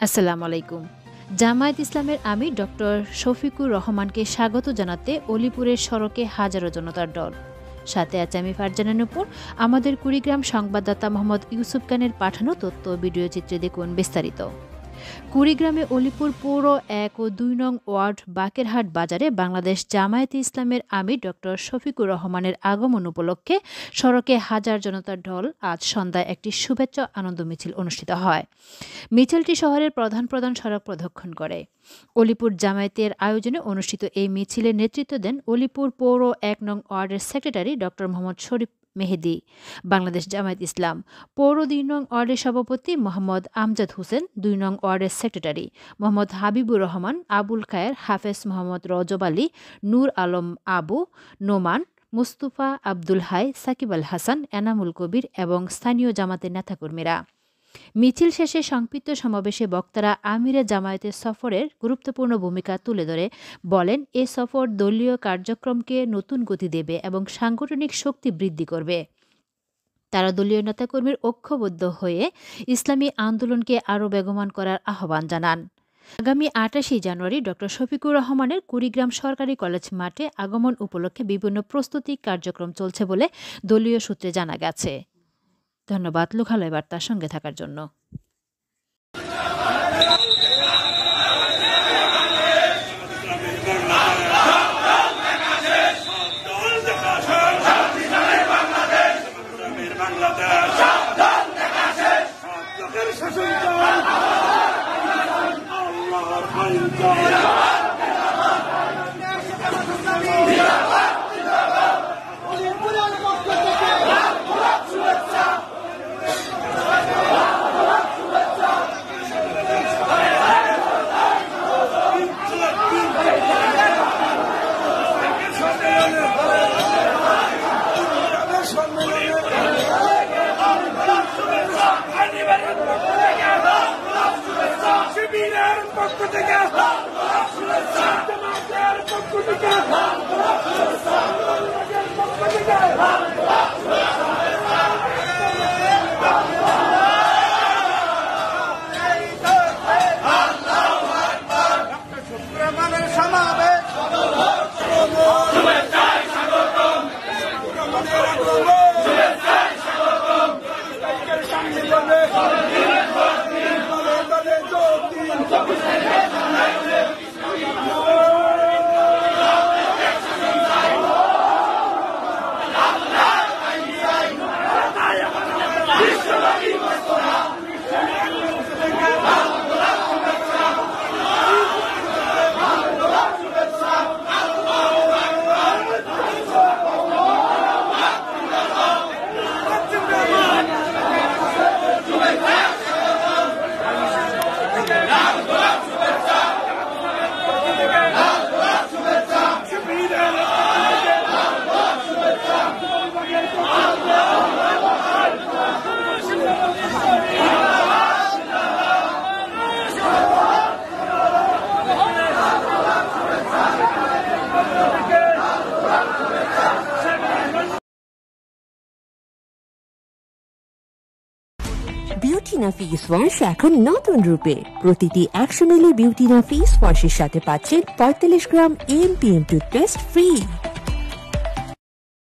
আসসালামু আলাইকুম। জামায়াত ইসলামের আমির ডক্টর শফিকুর রহমানকে স্বাগত জানাতে অলিপুরের সড়কে হাজারো জনতার দল। সাথে আছে আমি ফারজানা নূপুর। আমাদের কুড়িগ্রাম সংবাদদাতা মোহাম্মদ ইউসুফ খানের পাঠানো তথ্য ভিডিও চিত্রে দেখুন বিস্তারিত। কুড়িগ্রামে অলিপুর পৌর ১ ও ২ নং ওয়ার্ড বাকেরহাট বাজারে বাংলাদেশ জামায়াতে ইসলামের আমির ডক্টর শফিকুর রহমানের আগমন উপলক্ষে সড়কে হাজার জনতার ঢল আজ সন্ধ্যায় একটি শুভেচ্ছা আনন্দ মিছিল অনুষ্ঠিত হয়। মিছিলটি শহরের প্রধান প্রধান সড়ক প্রদক্ষিণ করে। অলিপুর জামায়াতের আয়োজনে অনুষ্ঠিত এই মিছিলের নেতৃত্ব দেন অলিপুর পৌর ১ নং ওয়ার্ডের সেক্রেটারি ডক্টর মোহাম্মদ শরীফ মেহেদি, বাংলাদেশ জামায়াত ইসলাম। পৌর ২ নং ওয়ার্ডের সভাপতি মোহাম্মদ আমজাদ হোসেন, ২ নং ওয়ার্ডের সেক্রেটারি মোহাম্মদ হাবিবুর রহমান, আবুল খায়ের, হাফেজ মোহাম্মদ রজব আলী, নূর আলম আবু, নোমান, মুস্তুফা, আব্দুল হাই, সাকিব আল হাসান, এনামুল কবির এবং স্থানীয় জামাতের নেতাকর্মীরা। মিছিল শেষে সংক্ষিপ্ত সমাবেশে বক্তারা আমিরে জামায়াতের সফরের গুরুত্বপূর্ণ ভূমিকা তুলে ধরে বলেন, এ সফর দলীয় কার্যক্রমকে নতুন গতি দেবে এবং সাংগঠনিক শক্তি বৃদ্ধি করবে। তারা দলীয় নেতাকর্মীর ঐক্যবদ্ধ হয়ে ইসলামী আন্দোলনকে আরও বেগবান করার আহ্বান জানান। আগামী ২৮ জানুয়ারি ডক্টর শফিকুর রহমানের কুড়িগ্রাম সরকারি কলেজ মাঠে আগমন উপলক্ষে বিভিন্ন প্রস্তুতি কার্যক্রম চলছে বলে দলীয় সূত্রে জানা গেছে। ধন্যবাদ লোকালয় বার্তার সঙ্গে থাকার জন্য। বিউটিনা ফেস ওয়াশ এখন নতুন রূপে। প্রতিটি ১০০ মিলি বিউটিনা ফেস ওয়াশের সাথে পাচ্ছেন ৪৫ গ্রাম AMPM টুথপেস্ট ফ্রি।